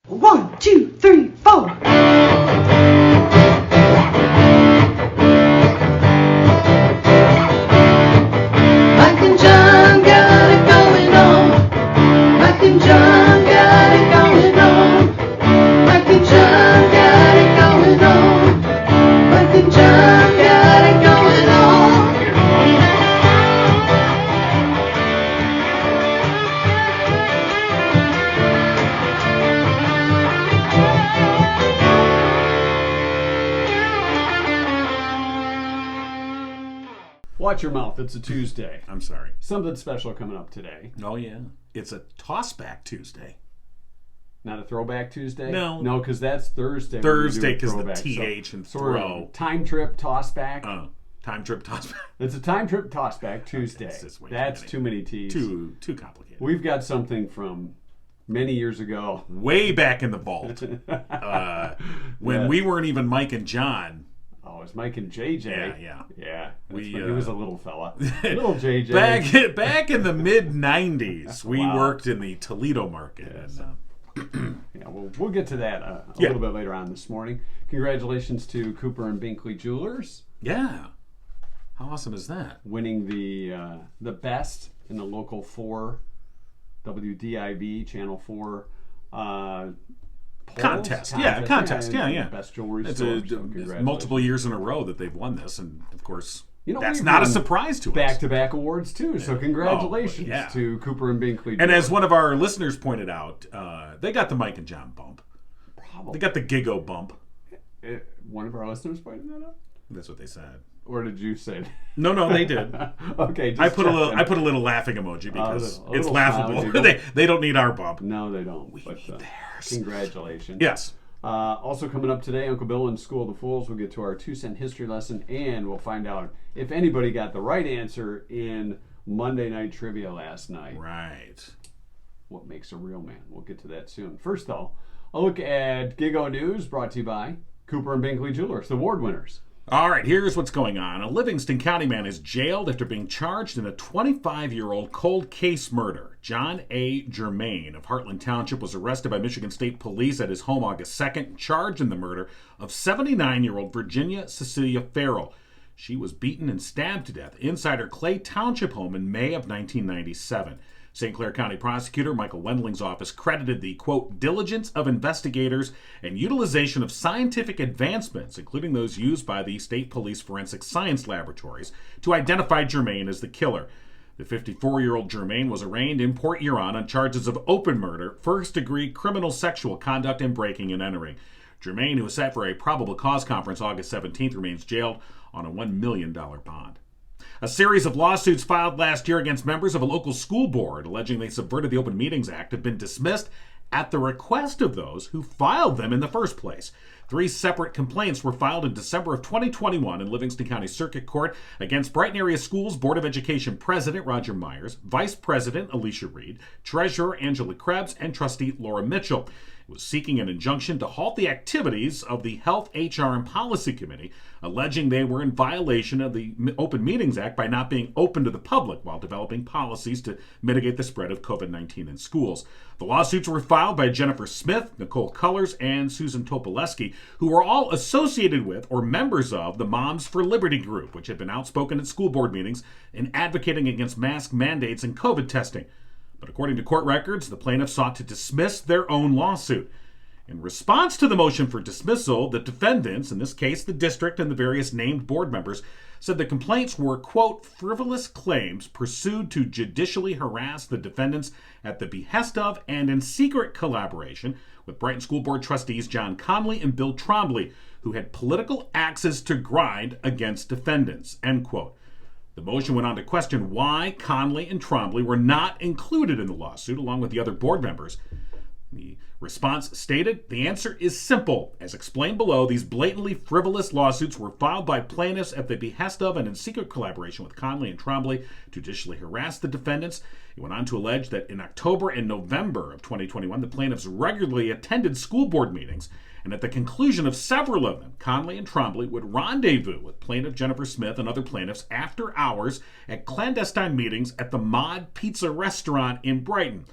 1, 2, 3, 4. Mike and John got it going on. Mike and John got it going on. Mike and John got it going on. Mike and John got it going on. Watch your mouth. It's a Tuesday. I'm sorry. Something special coming up today. Oh, yeah. It's a Tossback Tuesday. Not a Throwback Tuesday? No. No, because that's Thursday. Thursday, because the throwback. TH and Sort of throw. time trip tossback. Time trip Tossback. It's a time trip tossback Tuesday. That's Too many T's. Too complicated. We've got something from many years ago. Way back in the vault. When Yes. we weren't even Mike and John. Oh, it's Mike and JJ. Yeah. Yeah. We, He was a little fella. Little JJ. Back in the mid-90s, we Wow. worked in the Toledo market. Yes. And, Yeah, we'll get to that a little bit later on this morning. Congratulations to Cooper and Binkley Jewelers yeah. How awesome is that? winning the best in the local 4 WDIB Channel 4 polls? Contest. Yeah. Best jewelry It's store. So congratulations. multiple years in a row that they've won this, and of course, that's we've not a won surprise to us. Back-to-back awards too. So congratulations Oh, yeah. to Cooper and Binkley. And as one of our listeners pointed out, they got the Mike and John bump. Probably. They got the Gigo bump. One of our listeners pointed that out, That's what they said. or did you say that? No, they did. Okay, just I put checking. a little laughing emoji because a it's little laughable. smiley. they don't need our bump. No, they don't. We but, need theirs. Congratulations. Yes. Also coming up today, Uncle Bill and School of the Fools. We'll get to our 2-cent history lesson, and we'll find out if anybody got the right answer in Monday Night Trivia last night. Right. What makes a real man? We'll get to that soon. First, though, a look at Gigo News, brought to you by Cooper and Binkley Jewelers, the award winners. All right, here's what's going on. A Livingston County man is jailed after being charged in a 25-year-old cold case murder. John A. Germain of Heartland Township was arrested by Michigan State Police at his home August 2nd, charged in the murder of 79-year-old Virginia Cecilia Farrell. She was beaten and stabbed to death inside her Clay Township home in May of 1997. St. Clair County Prosecutor Michael Wendling's office credited the, quote, diligence of investigators and utilization of scientific advancements, including those used by the State Police Forensic Science Laboratories, to identify Germain as the killer. The 54-year-old Germain was arraigned in Port Huron on charges of open murder, first-degree criminal sexual conduct, and breaking and entering. Germain, who was set for a probable cause conference August 17th, remains jailed on a $1 million bond. A series of lawsuits filed last year against members of a local school board alleging they subverted the Open Meetings Act have been dismissed at the request of those who filed them in the first place. 3 separate complaints were filed in December of 2021 in Livingston County Circuit Court against Brighton Area Schools Board of Education President Roger Myers, Vice President Alicia Reed, Treasurer Angela Krebs, and Trustee Laura Mitchell. It was seeking an injunction to halt the activities of the Health, HR, and Policy Committee, alleging they were in violation of the Open Meetings Act by not being open to the public while developing policies to mitigate the spread of COVID-19 in schools. The lawsuits were filed by Jennifer Smith, Nicole Cullors, and Susan Topoleski, who were all associated with or members of the Moms for Liberty group, which had been outspoken at school board meetings in advocating against mask mandates and COVID testing. But according to court records, the plaintiffs sought to dismiss their own lawsuit. In response to the motion for dismissal, the defendants, in this case the district and the various named board members, said the complaints were, quote, frivolous claims pursued to judicially harass the defendants at the behest of and in secret collaboration with Brighton School Board trustees John Conley and Bill Trombley, who had political axes to grind against defendants, end quote. The motion went on to question why Conley and Trombley were not included in the lawsuit along with the other board members. The response stated, the answer is simple. As explained below, these blatantly frivolous lawsuits were filed by plaintiffs at the behest of and in secret collaboration with Conley and Trombley to judicially harass the defendants. It went on to allege that in October and November of 2021, the plaintiffs regularly attended school board meetings, and at the conclusion of several of them, Conley and Trombley would rendezvous with plaintiff Jennifer Smith and other plaintiffs after hours at clandestine meetings at the Mod Pizza restaurant in Brighton.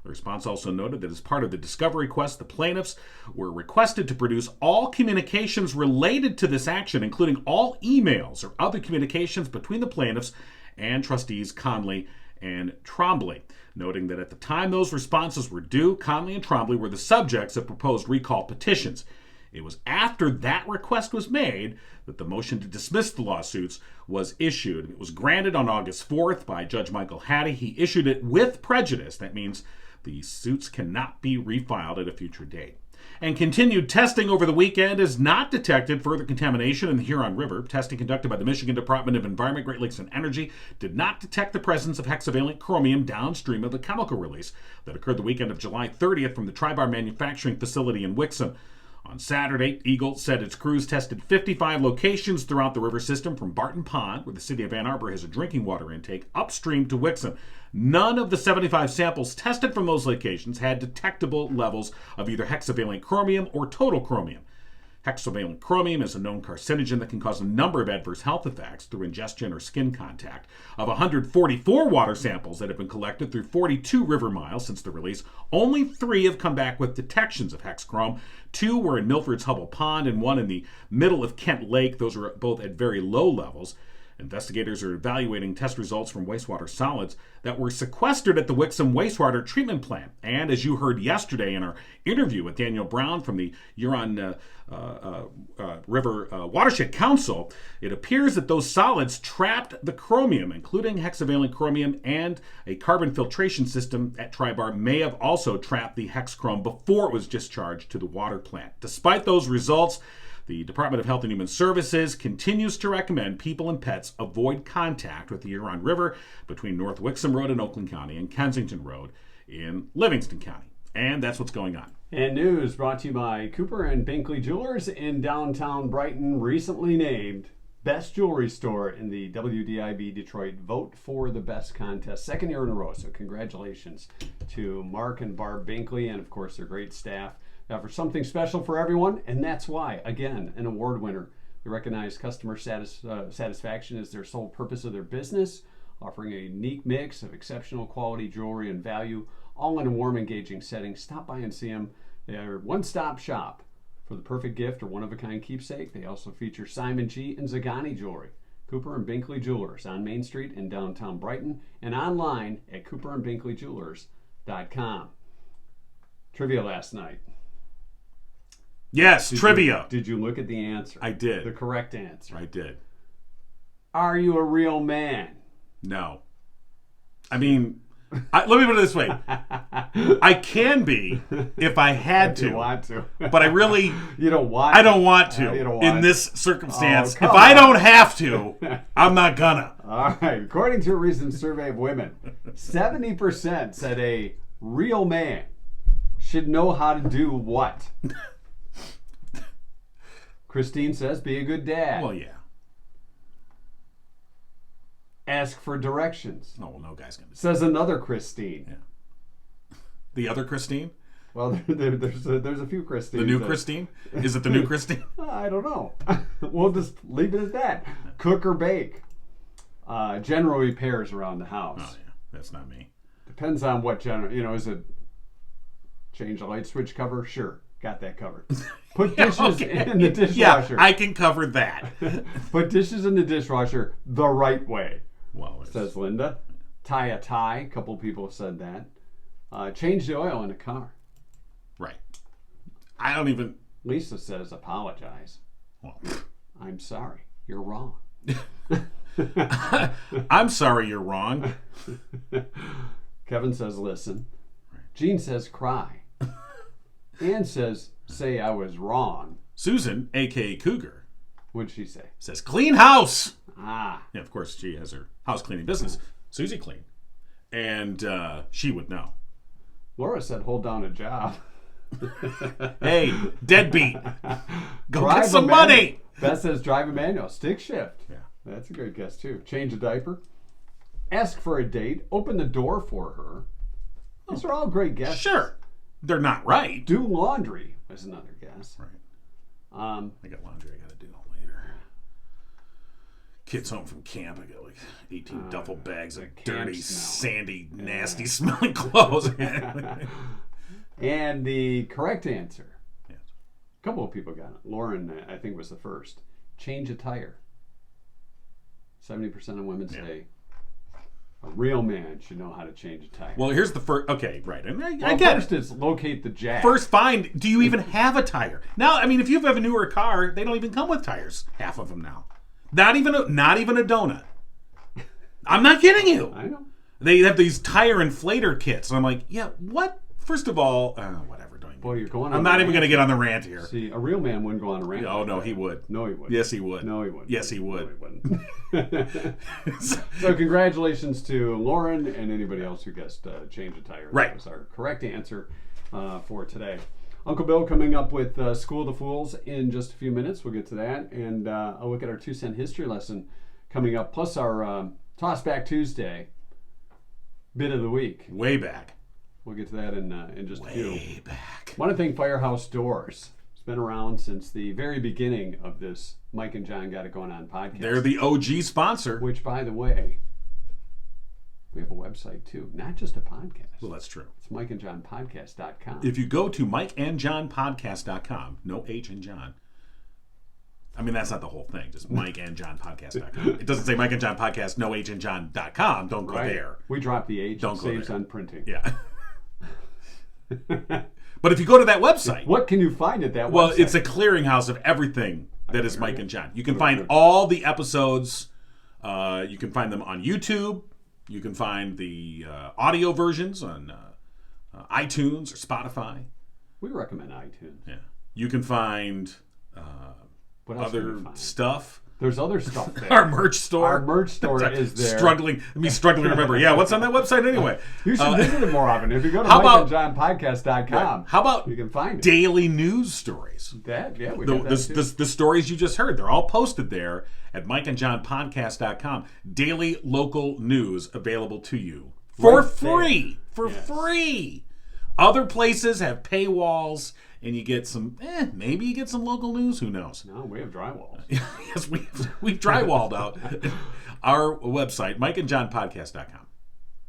The response also noted that as part of the discovery quest, the plaintiffs were requested to produce all communications related to this action, including all emails or other communications between the plaintiffs and trustees Conley and Trombley, noting that at the time those responses were due, Conley and Trombley were the subjects of proposed recall petitions. It was after that request was made that the motion to dismiss the lawsuits was issued. It was granted on August 4th by Judge Michael Hattie. He issued it with prejudice. That means the suits cannot be refiled at a future date. And continued testing over the weekend has not detected further contamination in the Huron River. Testing conducted by the Michigan Department of Environment, Great Lakes, and Energy did not detect the presence of hexavalent chromium downstream of the chemical release that occurred the weekend of July 30th from the Tri-Bar manufacturing facility in Wixom. On Saturday, Eagle said its crews tested 55 locations throughout the river system from Barton Pond, where the city of Ann Arbor has a drinking water intake, upstream to Wixom. None of the 75 samples tested from those locations had detectable levels of either hexavalent chromium or total chromium. Hexavalent chromium is a known carcinogen that can cause a number of adverse health effects through ingestion or skin contact. Of 144 water samples that have been collected through 42 river miles since the release, only 3 have come back with detections of hexchrome. 2 were in Milford's Hubble Pond and 1 in the middle of Kent Lake. Those are both at very low levels. Investigators are evaluating test results from wastewater solids that were sequestered at the Wixom wastewater treatment plant. And as you heard yesterday in our interview with Daniel Brown from the Huron River Watershed Council, it appears that those solids trapped the chromium, including hexavalent chromium, and a carbon filtration system at Tri-Bar may have also trapped the hexchrome before it was discharged to the water plant. Despite those results, the Department of Health and Human Services continues to recommend people and pets avoid contact with the Huron River between North Wixom Road in Oakland County and Kensington Road in Livingston County. And that's what's going on. And news brought to you by Cooper and Binkley Jewelers in downtown Brighton, recently named Best Jewelry Store in the WDIB Detroit Vote for the Best contest, second year in a row. So congratulations to Mark and Barb Binkley and, of course, their great staff. For something special for everyone, and that's why, again, an award winner. They recognize customer satisfaction as their sole purpose of their business, offering a unique mix of exceptional quality jewelry and value, all in a warm, engaging setting. Stop by and see them. They're one-stop shop for the perfect gift or one-of-a-kind keepsake. They also feature Simon G. and Zagani jewelry. Cooper and Binkley Jewelers on Main Street in downtown Brighton and online at cooperandbinkleyjewelers.com. Trivia last night. Yes, trivia. Did you look at the answer? I did. The correct answer. I did. Are you a real man? No. I mean, let me put it this way. I can be if I had to. You want to. But I really... You don't want I don't want to you don't want in to. this circumstance. Oh, if I don't have to, I'm not gonna. All right. According to a recent survey of women, 70% said a real man should know how to do what? Christine says, be a good dad. Well, yeah. Ask for directions. No, well, no guy's gonna do Says another Christine. Yeah. The other Christine? Well, there's a few Christines. The new Christine? Is it the new Christine? I don't know. We'll just leave it at that. Cook or bake. General repairs around the house. Oh, yeah. That's not me. Depends on what general, is it change the light switch cover? Sure. Got that covered. Put dishes in the dishwasher. Yeah, I can cover that. Put dishes in the dishwasher the right way, Well, says Linda. Tie a tie. A couple people have said that. Change the oil in a car. right. I don't even... Lisa says apologize. Well, I'm sorry. You're wrong. I'm sorry you're wrong. Kevin says listen. Jean says cry. Ann says say I was wrong. Susan, a.k.a. Cougar, What'd she say? says clean house. Ah. Yeah, of course, she has her house cleaning business. Susie Clean. And she would know. Laura said hold down a job. Hey, deadbeat. Go Drive get some a manual. money. Beth says drive a manual. Stick shift. Yeah. That's a good guess too. Change a diaper. Ask for a date. Open the door for her. These are all great guesses. Sure. They're not right. Do laundry is another guess. Right. Um, I got laundry I got to do later. Kids home from camp. I got like 18 duffel bags of camp dirty, smell. sandy, nasty smelling clothes. And the correct answer, Yes. a couple of people got it. Lauren, I think, was the first. Change a tire. 70% of women say a real man should know how to change a tire. Well, here's the first. Okay, right. And I Well, get first it. is locate the jack. First, find, do you even have a tire? Now, I mean, if you have a newer car, they don't even come with tires. Half of them now. Not even a donut. I'm not kidding you. I know. They have these tire inflator kits. And I'm like, yeah, what? First of all, whatever. Boy, you're going on I'm not even going to get on the rant here. See, a real man wouldn't go on a rant. Oh, no, he would. No, he wouldn't. Yes, he would. No, he wouldn't. Yes, he would. No, he wouldn't. So congratulations to Lauren and anybody else who guessed change a tire. Right. That was our correct answer for today. Uncle Bill coming up with School of the Fools in just a few minutes. We'll get to that. And I'll look at our 2-cent history lesson coming up, plus our Toss Back Tuesday bit of the week. Way back. We'll get to that in just a few. Way back. I want to thank Firehouse Doors. It's been around since the very beginning of this Mike and John Got It Going On podcast. They're the OG sponsor. Which, by the way, we have a website too, not just a podcast. Well, that's true. It's mikeandjohnpodcast.com. If you go to mikeandjohnpodcast.com, no H in John. I mean, that's not the whole thing. Just mikeandjohnpodcast.com. It doesn't say Mike and John Podcast, no H in John.com. Don't go there. We drop the H. Don't It go saves there. on printing. Yeah. But if you go to that website, What can you find at that well, website? it's a clearinghouse of everything that is Mike and John. You can find all the episodes. You can find them on YouTube. You can find the audio versions on iTunes or Spotify. We recommend iTunes. Yeah. You can find What else can other we find? stuff. There's other stuff there. Our merch store. Our merch store is there. Struggling to remember. Yeah, what's on that website anyway? You should visit it more often. If you go to how about- mikeandjohnpodcast.com, How about you can find it. daily news stories? That, yeah, we got that too. The stories you just heard, they're all posted there at mikeandjohnpodcast.com. Daily local news available to you for Right free. there. For Yes. free. Other places have paywalls, and you get some, maybe you get some local news. Who knows? No, we have drywalls. Yes, we've drywalled out our website, mikeandjohnpodcast.com.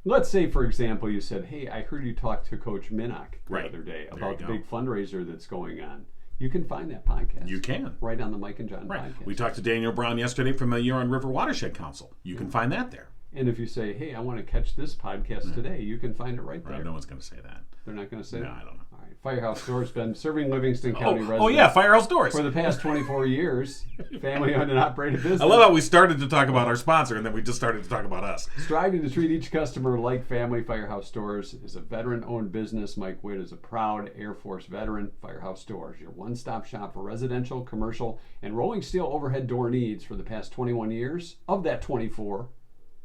Let's say, for example, you said, hey, I heard you talk to Coach Minnock the Right. other day There about the you go. big fundraiser that's going on. You can find that podcast. You can. Right on the Mike and John Right. podcast. We talked to Daniel Brown yesterday from the Huron River Watershed Council. You can find that there. And if you say, hey, I want to catch this podcast today, you can find it right there. Right, no one's going to say that. They're not going to say No, that? I don't know. All right. Firehouse Door's been serving Livingston County residents Oh yeah, Firehouse Doors. for the past 24 years. Family owned and operated business. I love how we started to talk about our sponsor and then we just started to talk about us. Striving to treat each customer like family, Firehouse Doors is a veteran-owned business. Mike Witt is a proud Air Force veteran. Firehouse Doors, your one-stop shop for residential, commercial, and rolling steel overhead door needs for the past 21 years. Of that 24,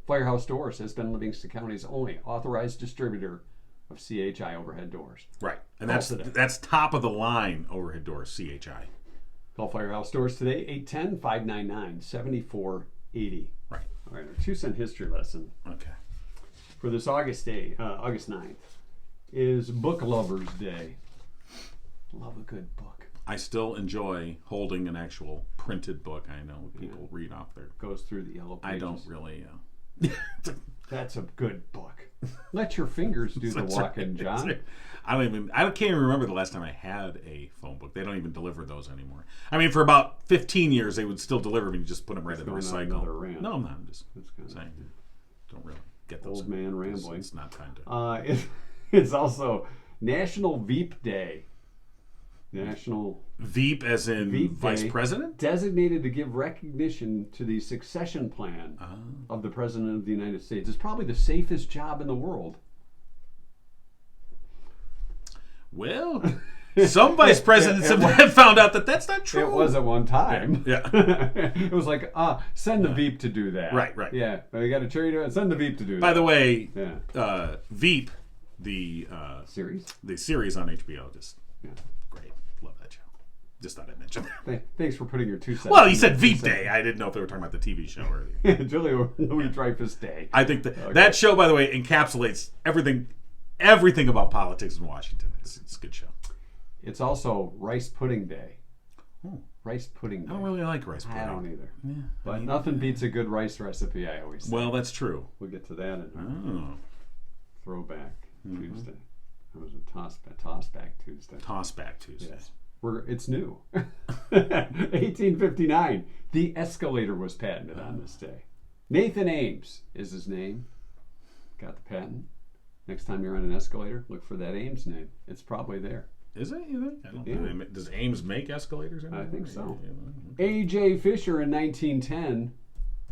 Firehouse Doors has been Livingston County's only authorized distributor of CHI overhead doors. Right. And Call that's today. that's top of the line overhead doors, CHI. Call Firehouse Doors today, 810-599-7480. Right. All right, our 2-cent history lesson Okay. for this August 9th, is Book Lovers Day. Love a good book. I still enjoy holding an actual printed book. I know people read off there. Goes through the yellow pages. I don't really. That's a good book. Let your fingers do the That's walking, right. John. I can't even remember the last time I had a phone book. They don't even deliver those anymore. I mean, for about 15 years, they would still deliver them and you just put them right in the going on recycle. another rant. No, I'm not. I'm just That's kind of saying. Don't really get those. old man rambling. It's not time to. It's also National Veep Day. National Veep as in Veep vice Day, president? designated to give recognition to the succession plan of the President of the United States. It's probably the safest job in the world. Well, some vice presidents have found out that that's not true. It was at one time. Yeah. It was like, send the Veep to do that. Right, right. Yeah, we got a charity to send the Veep to do that. By the way, Yeah. Veep, the Series? the series on HBO, just Yeah. great. Love that show. Just thought I'd mention that. Thanks for putting your 2 cents. Well, you said Veep Day. I didn't know if they were talking about the TV show or Julia Louis-Dreyfus Day. I think that show, by the way, encapsulates everything about politics in Washington. It's a good show. It's also Rice Pudding Day. Rice pudding day. I don't really like rice pudding. I don't either. Yeah, But nothing beats a good rice recipe, I always say. Well, that's true. We'll get to that in Oh. Throwback Tuesday. That was a tossback Tuesday. Tossback Tuesday. Yes. It's new. 1859. The escalator was patented on this day. Nathan Ames is his name. Got the patent. Next time you're on an escalator, look for that Ames name. It's probably there. Is it? You think? I don't Yeah. know. Does Ames make escalators? I think so. Yeah. A.J. Fisher in 1910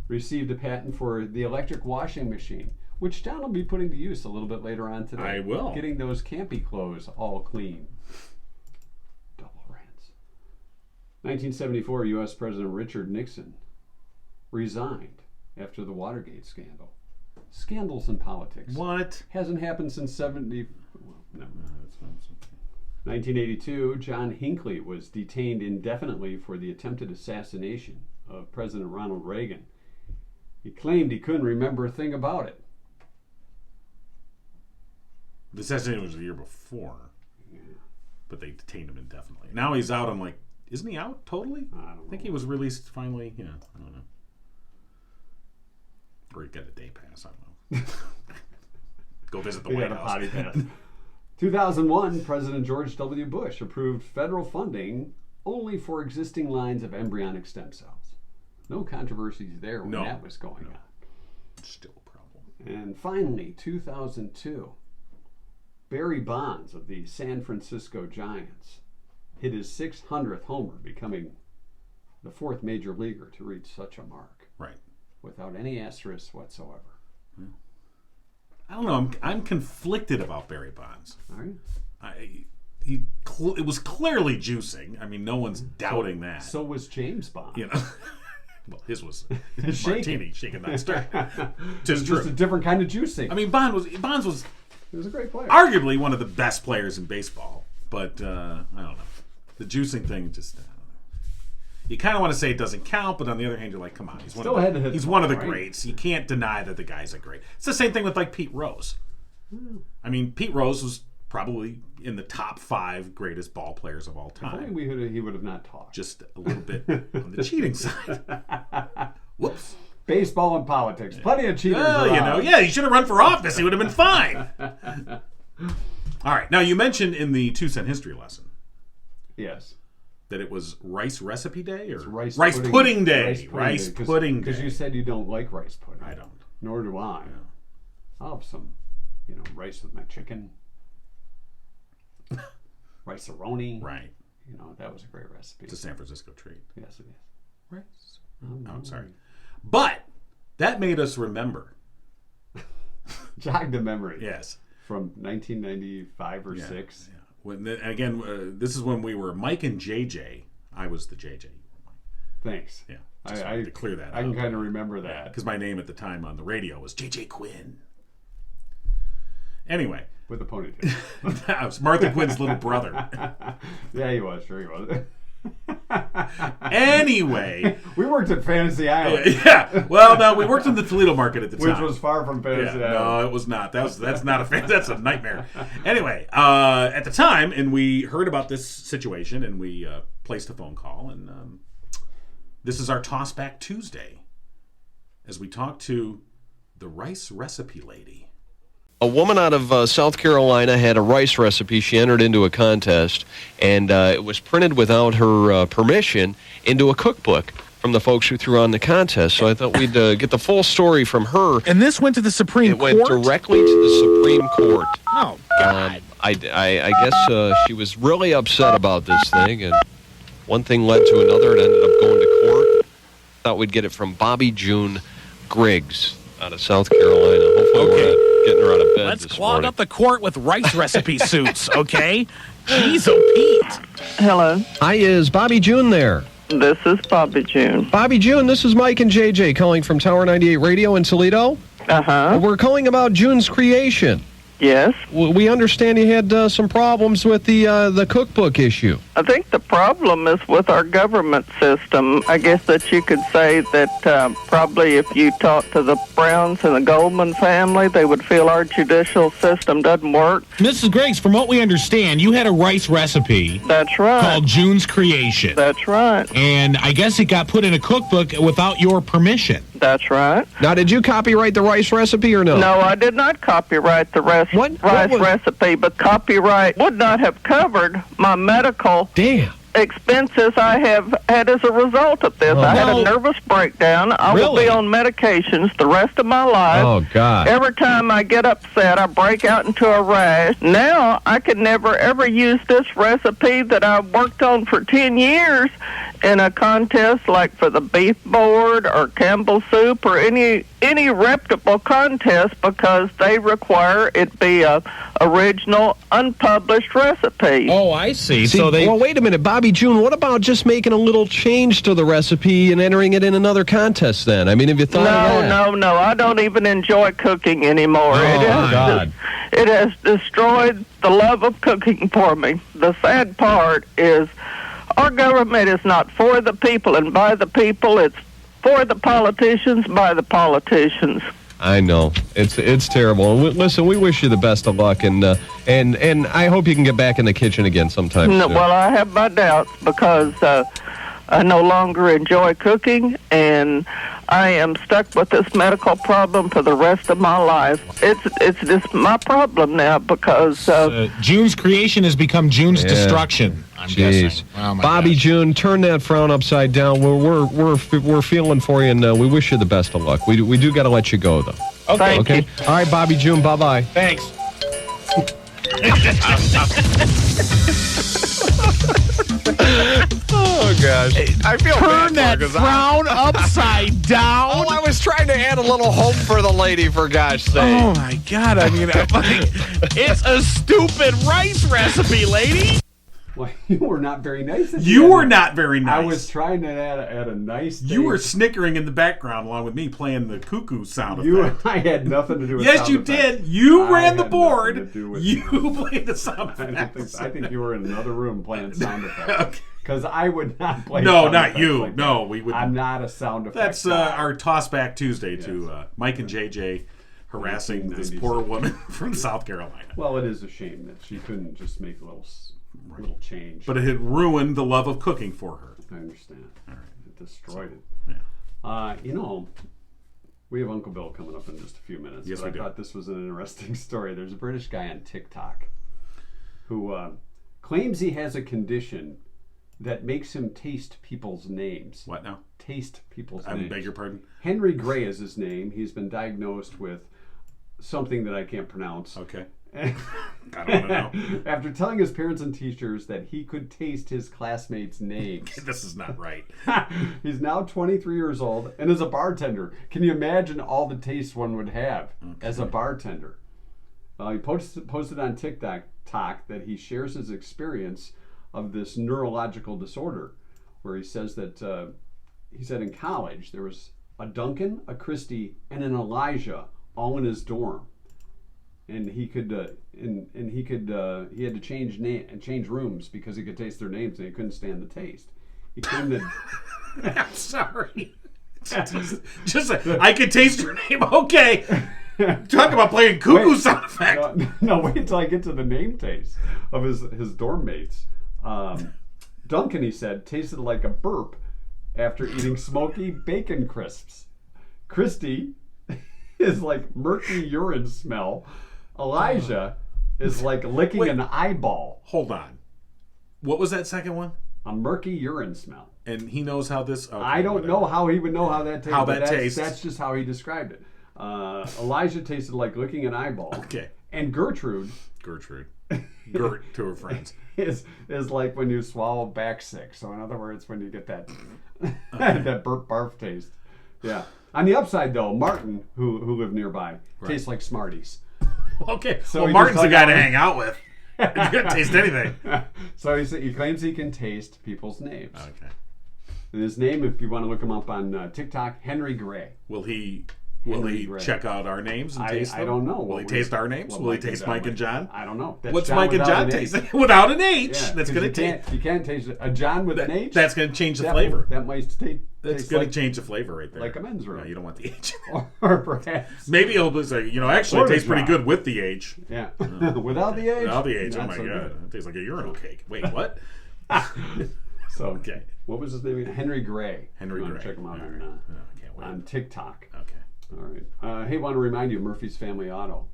received a patent for the electric washing machine, which John will be putting to use a little bit later on today. I will. Getting those campy clothes all clean. Double rinse. 1974, U.S. President Richard Nixon resigned after the Watergate scandal. Scandals in politics. What? Hasn't happened since 70. Well, no. That's not something. 1982, John Hinckley was detained indefinitely for the attempted assassination of President Ronald Reagan. He claimed he couldn't remember a thing about it. The assassination was the year before, but they detained him indefinitely. Now he's out on isn't he out totally? I don't know. I think he was released finally. Yeah, I don't know. Or he got a day pass. I don't know. Go visit the He White had a House. potty pass. 2001, President George W. Bush approved federal funding only for existing lines of embryonic stem cells. No controversies there when that was going on. Still a problem. And finally, 2002, Barry Bonds of the San Francisco Giants hit his 600th homer, becoming the fourth major leaguer to reach such a mark. Right. Without any asterisk whatsoever. I don't know. I'm conflicted about Barry Bonds. All right. It was clearly juicing. I mean, no one's doubting that. So was James Bond. You know. Well, his was Shaking. martini, shaken not stirred. Just a different kind of juicing. I mean, Bonds was he was a great player. arguably one of the best players in baseball, but I don't know. The juicing thing just. I don't know. You kind of want to say it doesn't count, but on the other hand, you're like, come on, he's one of the greats. You can't deny that the guy's a great. It's the same thing with Pete Rose. I mean, Pete Rose was probably in the top 5 greatest ball players of all time. If only he would have not talked. Just a little bit on the cheating side. Whoops. Baseball and politics. Plenty of cheaters around. He should have run for office. He would have been fine. All right. Now, you mentioned in the 2-cent history lesson. Yes. That it was rice recipe day or rice pudding day. Rice pudding day. Because you said you don't like rice pudding. I don't. Nor do I. Yeah. I'll have some, rice with my chicken. Rice-a-roni. Right. That was a great recipe. It's a San Francisco treat. Yes, it is. Rice. Oh, I'm sorry. But that made us remember. Jogged the memory. Yes. From 1995 or 6. Yeah. This is when we were Mike and JJ. I was the JJ. Thanks. Yeah. Just wanted to clear that I can kind of remember that. Because my name at the time on the radio was JJ Quinn. Anyway. With a ponytail. That was Martha Quinn's little brother. Yeah, he was. Sure he was. Anyway. We worked at Fantasy Island. Yeah. Well, no, we worked in the Toledo market at the time. Which was far from Fantasy Island. No, it was not. That's not that's a nightmare. Anyway, at the time, and we heard about this situation, and we placed a phone call, and this is our Tossback Tuesday, as we talk to the rice recipe lady. A woman out of South Carolina had a rice recipe. She entered into a contest, and it was printed without her permission into a cookbook from the folks who threw on the contest. So I thought we'd get the full story from her. And this went to the Supreme Court? It went directly to the Supreme Court. Oh, God. I guess she was really upset about this thing, and one thing led to another. It ended up going to court. Thought we'd get it from Bobby June Griggs out of South Carolina. Hopefully we're not getting her out of bed Let's this clog morning. up the court with rice recipe suits, okay? Jeez, oh, Pete. Hello, Hi, is Bobby June there? this is Bobby June. Bobby June, this is Mike and JJ calling from Tower 98 Radio in Toledo. Uh-huh. We're calling about June's creation. Yes. We understand you had some problems with the cookbook issue. I think the problem is with our government system. I guess that you could say that probably if you talk to the Browns and the Goldman family, they would feel our judicial system doesn't work. Mrs. Griggs, from what we understand, you had a rice recipe That's right. called June's Creation. That's right. And I guess it got put in a cookbook without your permission. That's right. Now, did you copyright the rice recipe or no? No, I did not copyright the rice recipe, but copyright would not have covered my medical expenses I have had as a result of this. I had a nervous breakdown. I will be on medications the rest of my life. Oh, God. Every time I get upset, I break out into a rash. Now, I could never, ever use this recipe that I worked on for 10 years in a contest like for the beef board or Campbell soup or any reputable contest because they require it be a original, unpublished recipe. Oh, I see. Well, wait a minute, Bobby June, what about just making a little change to the recipe and entering it in another contest then? I mean, have you thought of that? No, I don't even enjoy cooking anymore. God. It has destroyed the love of cooking for me. The sad part is our government is not for the people and by the people. It's for the politicians, by the politicians. I know. It's terrible. Listen, we wish you the best of luck, and I hope you can get back in the kitchen again sometime soon. Well, I have my doubts because I no longer enjoy cooking, and I am stuck with this medical problem for the rest of my life. It's just my problem now because June's Creation has become June's destruction. I'm guessing. Oh, Bobby June, turn that frown upside down. We're feeling for you, and we wish you the best of luck. We do got to let you go though. Okay. Okay. All right, Bobby June. Bye bye. Thanks. Oh gosh. I feel Turn that frown upside down. Oh, I was trying to add a little hope for the lady, for gosh sake. Oh my God! I mean, it's a stupid rice recipe, lady. Well, you were not very nice. You were not very nice. I was trying to add a nice thing. You were snickering in the background along with me playing the cuckoo sound effect. I had nothing to do with Yes, sound you effects. did. You ran the had board. nothing to do with You sound played the sound effects. I think you were in another room playing sound effects. Because I would not play No, sound not effects you. like No, that. we would. I'm not a sound effect That's guy. our Tossback Tuesday to Mike and JJ harassing this poor woman from South Carolina. Well, it is a shame that she couldn't just make a little change. But it had ruined the love of cooking for her. I understand. All right. It destroyed it. Yeah. We have Uncle Bill coming up in just a few minutes. Yes, but we do. I thought this was an interesting story. There's a British guy on TikTok who claims he has a condition that makes him taste people's names. What now? Taste people's I names. beg your pardon? Henry Gray is his name. He's been diagnosed with something that I can't pronounce. Okay. I don't want to know. After telling his parents and teachers that he could taste his classmates' names. This is not right. He's now 23 years old and is a bartender. Can you imagine all the taste one would have as a bartender? He posted on TikTok that he shares his experience of this neurological disorder, where he says that he said in college there was a Duncan, a Christie, and an Elijah all in his dorm, and he had to change rooms because he could taste their names and he couldn't stand the taste. He claimed that. I'm sorry. I could taste your name. Okay. Talk about playing cuckoo sound effect. No, wait till I get to the name taste of his dorm mates. Duncan, he said, tasted like a burp after eating smoky bacon crisps. Christy is like murky urine smell. Elijah is like licking an eyeball. Hold on. What was that second one? A murky urine smell. And he knows how this... Okay, I don't know how he would know how that tastes. How that tastes. That's just how he described it. Elijah tasted like licking an eyeball. Okay. And Gertrude. Gert to her friends. Is like when you swallow back sick. So in other words, when you get that that burp barf taste. Yeah. On the upside though, Martin, who lived nearby, tastes like Smarties. Okay. So well, Martin's the guy to hang out with. If you couldn't taste anything. So he claims he can taste people's names. Okay. And his name, if you want to look him up on TikTok, Henry Gray. Will he Will Henry he Gray. check out our names and taste them? I don't know. Will he taste our names? Will he taste Mike and John? I don't know. That's What's John Mike and without John an taste? H. Without an H. Yeah, That's going to you can't taste a John with an H. That's going to change the flavor. That might taste That's going to change the flavor right there. like a men's room. No, you don't want the H. or perhaps. Maybe he'll be like, actually, Or it the tastes pretty John. good with the H. Yeah. Without the H. Without the H. Oh not my so god, good. it tastes like a urinal cake. Wait, what? So Okay. what was his name? Henry Gray. Henry You wanna Gray. Check him out All on, right. I can't wait. on TikTok. Okay. All right. Hey, want to remind you, Murphy's Family Auto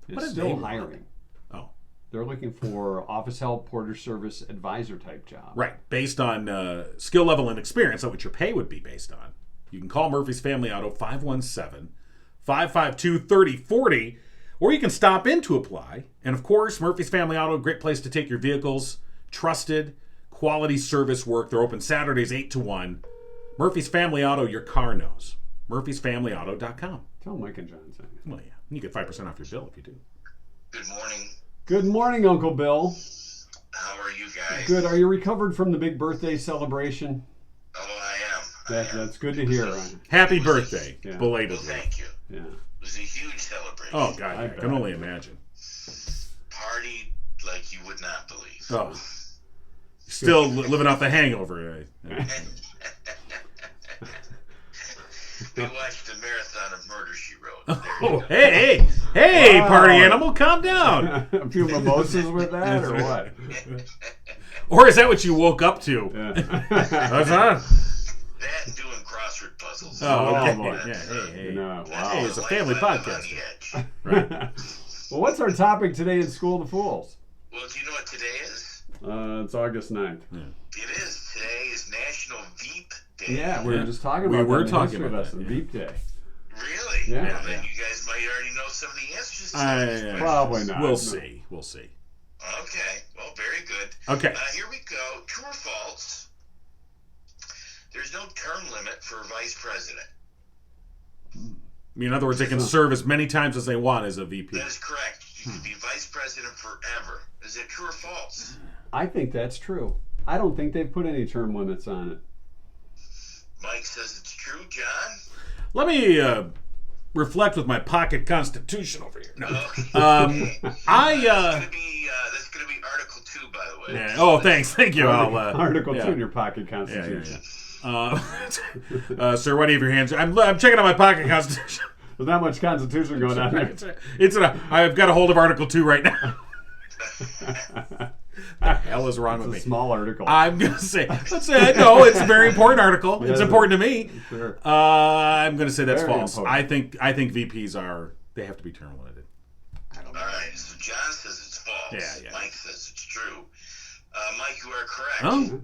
What is did they still want? hiring. Oh, They're looking for office help, porter service, advisor type job. right. Based on skill level and experience, that's what your pay would be based on. You can call Murphy's Family Auto 517-552-3040, or you can stop in to apply. And of course, Murphy's Family Auto, great place to take your vehicles. Trusted, quality service work. They're open Saturdays 8 to 1. Murphy's Family Auto, your car knows. Murphy'sFamilyAuto.com. Tell Mike and John saying. Well, yeah. You get 5% off your bill if you do. Good morning. Good morning, Uncle Bill. How are you guys? Good. Are you recovered from the big birthday celebration? Oh, I am. That's good to hear. Happy birthday, Yeah. Well, belatedly. thank you. Yeah. It was a huge celebration. Oh, God, I I bet. can only imagine. Party like you would not believe. Oh. Still living off the hangover. We watched a marathon of Murder, She Wrote. There you Oh, go. hey, Wow. party animal, calm down. A few mimosas with that, or what? Or is that what you woke up to? Yeah. That's not. That and doing crossword puzzles. Oh, okay. boy. Yeah, hey. No, That's wow. Hey, it's a like family living on podcast. the edge. Right. Well, what's our topic today in School of the Fools? Well, do you know what today is? It's August 9th. It is. Today is National Veep Day. Yeah, we Yeah. were just talking We about were that in the talking history about lesson, that, yeah. Veep Day. Really? Yeah. Well, then you guys might already know some of the answers to some of these questions. Probably not. We'll No. see. We'll see. Okay. Well, very good. Okay. Here we go. True or false? There's no term limit for vice president. In other words, they can serve as many times as they want as a VP. That is correct. You can be vice president forever. Is it true or false? I think that's true. I don't think they've put any term limits on it. Mike says it's true. John? Let me reflect with my pocket constitution over here. No. Okay. I That's gonna be Article 2, by the way. yeah. Oh, thanks. Thank you. Article yeah. 2 in your pocket Yeah, constitution. Sir, why do you have your hands? I'm checking out my pocket constitution. There's not much constitution going on there. I've got a hold of Article 2 right now. The hell is wrong with It's a me? small article. I'm gonna say, no, it's a very important article. It's important to me. Sure. I'm gonna say that's Very false. important. I think VPs they have to be term limited. All right. So John says it's false. Yeah. Mike says it's true. Mike, you are correct. Oh,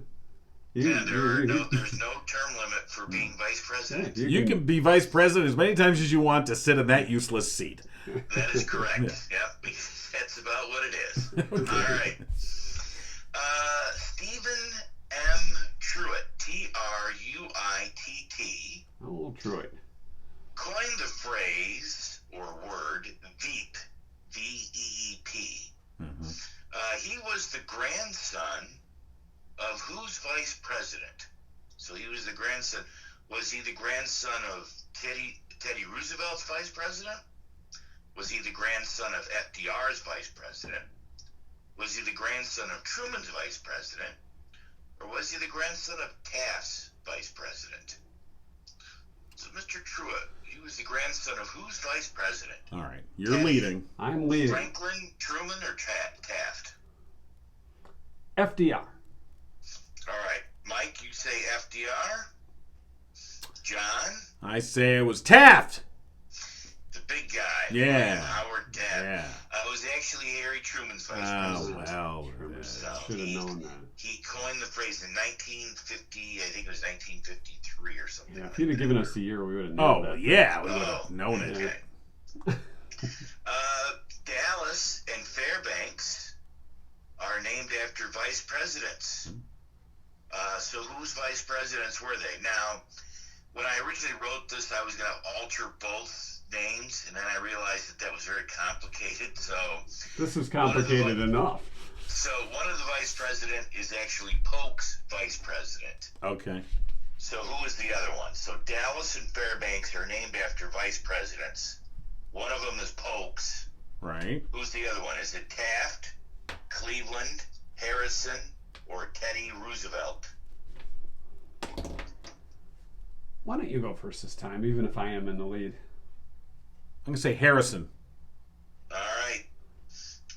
Yeah, there's no term limit for being vice president. you can be vice president as many times as you want to sit in that useless seat. That is correct. Yep, that's about what it is. All right. Stephen M. Truitt, Truitt, Oh, Troy. coined the phrase or word Veep, V-E-E-P. He was the grandson of whose vice president? So he was the grandson. Was he the grandson of Teddy Roosevelt's vice president? Was he the grandson of FDR's vice president? Was he the grandson of Truman's vice president? Or was he the grandson of Taft's vice president? So Mr. Truitt, he was the grandson of whose vice president? All right, you're leading. I'm leading. Franklin, Truman, or Taft? FDR. All right. Mike, you say FDR? John? I say it was Taft. The big guy. Yeah. Howard Taft. Yeah. It was actually Harry Truman's vice Oh president. well. Should have known that. He coined the phrase in 1950, I think it was 1953 or something. Yeah, like if you'd have that. given us a year, we would have known Oh that. yeah, we would have known it. Okay. Dallas and Fairbanks are named after vice presidents. So whose vice presidents were they? Now, when I originally wrote this, I was going to alter both names, and then I realized that was very complicated. So This is complicated enough. one of the vice president is actually Polk's vice president. Okay. So So who was the other one? So Dallas and Fairbanks are named after vice presidents. One of them is Polk's. Right. Who's the other one? Is it Taft, Cleveland, Harrison, or Teddy Roosevelt? Why don't you go first this time, even if I am in the lead? I'm going to say Harrison. All right.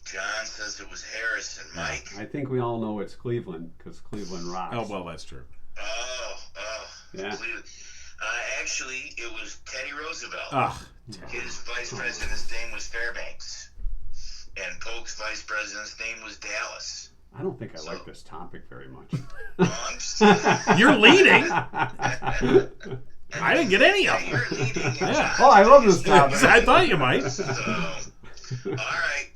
John says it was Harrison. Mike? I think we all know it's Cleveland, because Cleveland rocks. Oh, well, that's true. Oh. Yeah. Cleveland. Actually, it was Teddy Roosevelt. Ah, His vice president's name was Fairbanks. And Polk's vice president's name was Dallas. I don't think I like this topic very much. Oh, I'm just, you're leading. I didn't get any of you're them. leading. and Yeah. Oh, I love this topic. I thought you might. So, all right.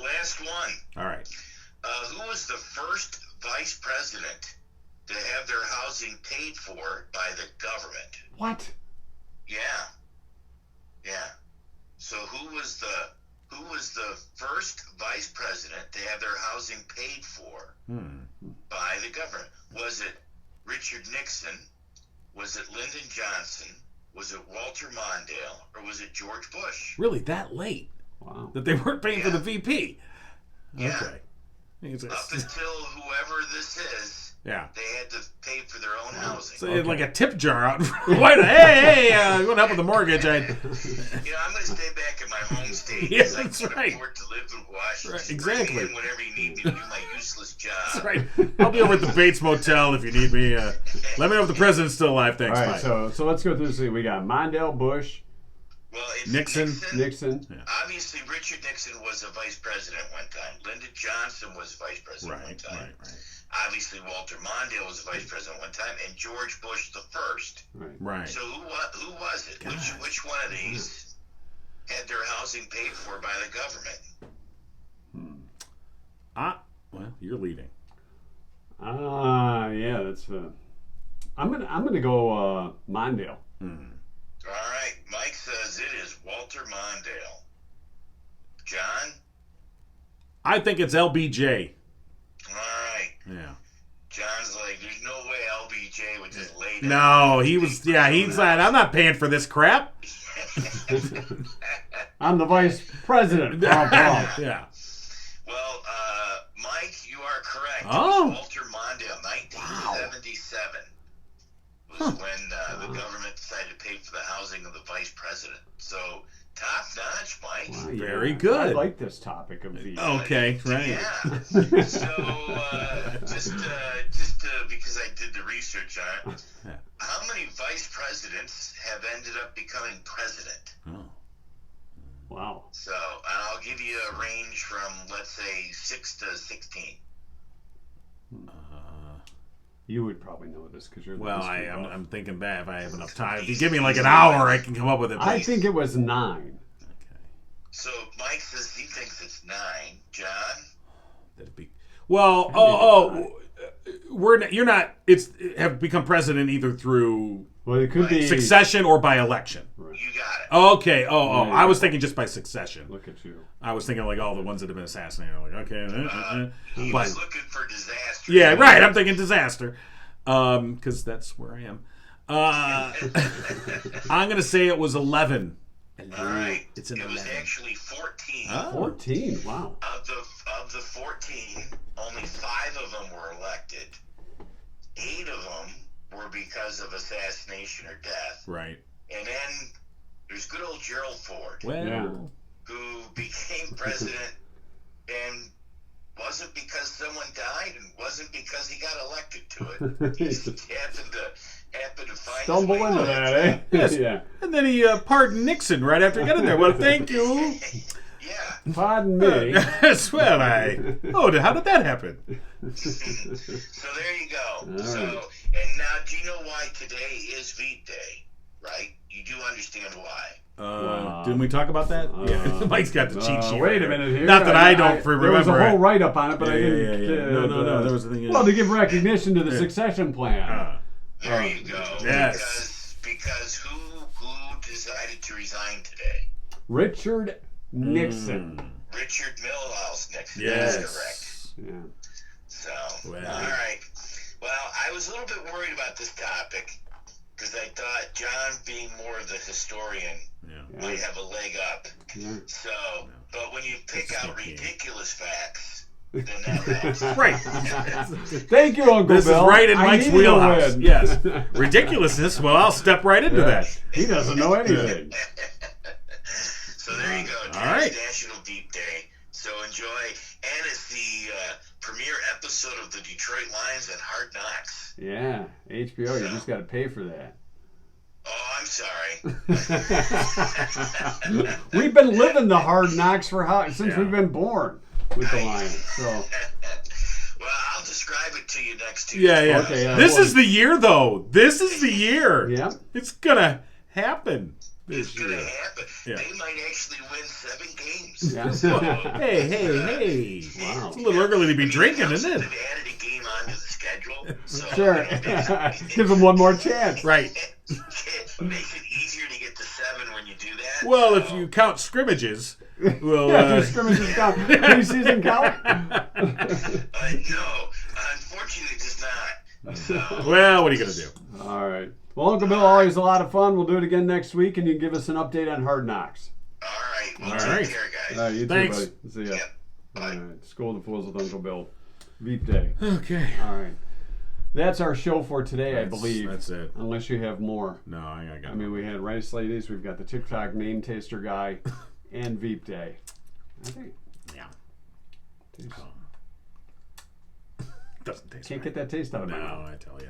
Last one. All right. Who was the first vice president to have their housing paid for by the government? What? Yeah. So who was the first vice president to have their housing paid for by the government? Was it Richard Nixon? Was it Lyndon Johnson? Was it Walter Mondale? Or was it George Bush? Really, that late? Wow. That they weren't paying for the VP? Yeah. Okay. Up until whoever this is, Yeah. they had to pay for their own housing. So they had like a tip jar out. Why? Hey, you want to help with the mortgage? I'm going to stay back in my home state. Yeah, 'cause I that's can't right. afford to live in Washington. Right, exactly. Bring me in whenever you need me to do my useless job. That's right. I'll be over at the Bates Motel if you need me. Let me know if the president's still alive. All Thanks. right, Bye. so let's go through this. We got Mondale, Bush, Well, it's Nixon. Nixon. Obviously, Richard Nixon was a vice president one time. Lyndon Johnson was vice president one time. Right. Obviously, Walter Mondale was vice president one time, and George Bush the first. Right. So who was it? Which one of these had their housing paid for by the government? Well, you're leading. Yeah, that's. I'm gonna go Mondale. All right, Mike says it is Walter Mondale. John? I think it's LBJ. All right. Yeah. John's like, there's no way LBJ would just lay down. No, he was. Yeah, he's like, I'm not paying for this crap. I'm the vice president. Yeah. Well, Mike, you are correct. Oh. It was Walter Mondale, 1977 was when the government decided to pay for the housing of the vice president. So, top notch, Mike. Wow, Very good. I like this topic of the. Okay, right. Yeah. So, just because I did the research on it, how many vice presidents have ended up becoming president? Oh. Wow. So, I'll give you a range from, let's say, 6 to 16. You would probably know this because you're. The Well, history buff. I'm thinking back if I have enough time. If you give me like an hour, I can come up with it. I think it was 9. Okay. So, Mike says he thinks it's 9. John? That'd be. Well, you're not. Have become president either through Well, it could be succession or by election. You got it. Okay. Yeah, I was thinking just by succession. Look at you. I was thinking like all the ones that have been assassinated. I'm like, okay. He But was looking for disaster. yeah, right. I'm thinking disaster, because that's where I am. I'm gonna say it was 11. All right. It's an It was 11. actually 14. Oh. 14. Wow. Of the 14, only 5 of them were elected. 8 of them were because of assassination or death. Right. And then there's good old Gerald Ford, Well. Yeah. who became president and wasn't because someone died and wasn't because he got elected to it. He just happened to find Stumble his way into to that, it. eh? Yes. Yeah. And then he pardoned Nixon right after he got in there. Well, thank you. Yeah. Pardon me. Yes, well, how did that happen? So there you go. All So, right. and now, do you know why today is Veep Day, right? You do understand why. Didn't we talk about that? Yeah, Mike's got the cheat sheet. Wait right a minute here. Not that I don't remember. There was a whole it. write-up on it, but I Yeah, didn't. yeah. No. There was a thing. Well, to give recognition to the succession plan. There you go. Yes. Because who decided to resign today? Richard Nixon. Richard Milhouse Nixon. Yes. That's correct. Yeah. So, Well. all right. Well, I I was a little bit worried about this topic because I thought John, being more of the historian, might have a leg up. Yeah. So, but when you pick out ridiculous facts, then that helps. Right. Thank you, Uncle This Bill. is right in I Mike's needed a wheelhouse. win. Yes. Ridiculousness. Well, I'll step right into that. He doesn't know anything. So there you go. All right. National Deep Day. So enjoy. And it's the premiere episode of the Detroit Lions and Hard Knocks. Yeah, HBO. You just got to pay for that. Oh, I'm sorry. We've been living the Hard Knocks since we've been born with the Lions. So. Well, I'll describe it to you next Tuesday. Yeah. Okay, this is the year, though. This is the year. Yeah. It's gonna happen. It's going to happen. Yeah. They might actually win 7 games. Yeah. Hey. Wow. It's a little early to be drinking, isn't it? They've added a game onto the schedule. So Sure. Give them one more chance. Right. Makes it easier to get to 7 when you do that. Well, so. if you count scrimmages, we'll. Yeah, do scrimmages count? Preseason count? No, unfortunately, it does not. So. Well, what are you going to do? All right. Well, Uncle Bill, always a lot of fun. We'll do it again next week, and you can give us an update on Hard Knocks. All right. Well, All take right. care, guys. All right, you Thanks. too, buddy. See ya. Yep. All right. School of the Fools with Uncle Bill. Veep Day. Okay. All right. That's our show for today, I believe. That's it. Unless you have more. No, I got I mean, we had Rice Ladies, we've got the TikTok name taster guy, and Veep Day. I think. Yeah. Tastes, Doesn't taste can't right. get that taste out of No, my mouth. I tell you.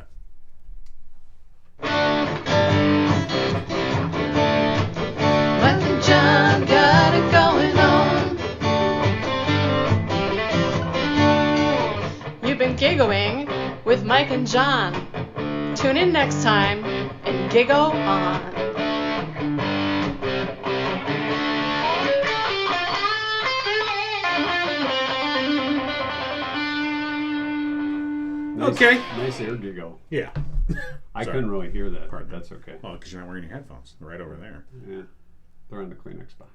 Mike and John got it going on. You've been giggling with Mike and John. Tune in next time and giggle on. Okay. Nice air giggle. Yeah. I Sorry. couldn't really hear that, Pardon. but that's okay. Oh, because you're not wearing your headphones. They're right over there. Yeah. They're in the Kleenex box.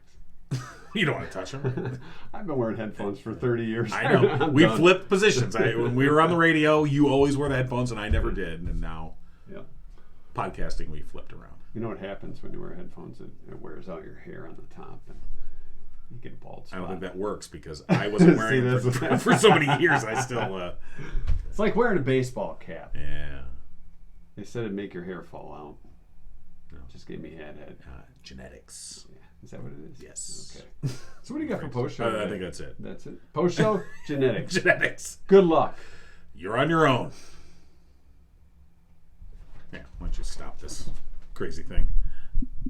You don't want to touch them. I've been wearing headphones for 30 years. I know. I'm We done. flipped positions. When we were on the radio, you always wore the headphones, and I never did. And now, Yeah. podcasting, we flipped around. You know what happens when you wear headphones? It wears out your hair on the top, and you get a bald I spot. don't think that works because I wasn't wearing See, them that's- for so many years. I still, It's like wearing a baseball cap. yeah. They said it'd make your hair fall out. No. Just gave me head. Genetics. Yeah. Is that what it is? Yes. Okay. So what do you got for post show? I today? think that's it. That's it. Post show genetics. Genetics. Good luck. You're on your own. Yeah, why don't you stop this crazy thing?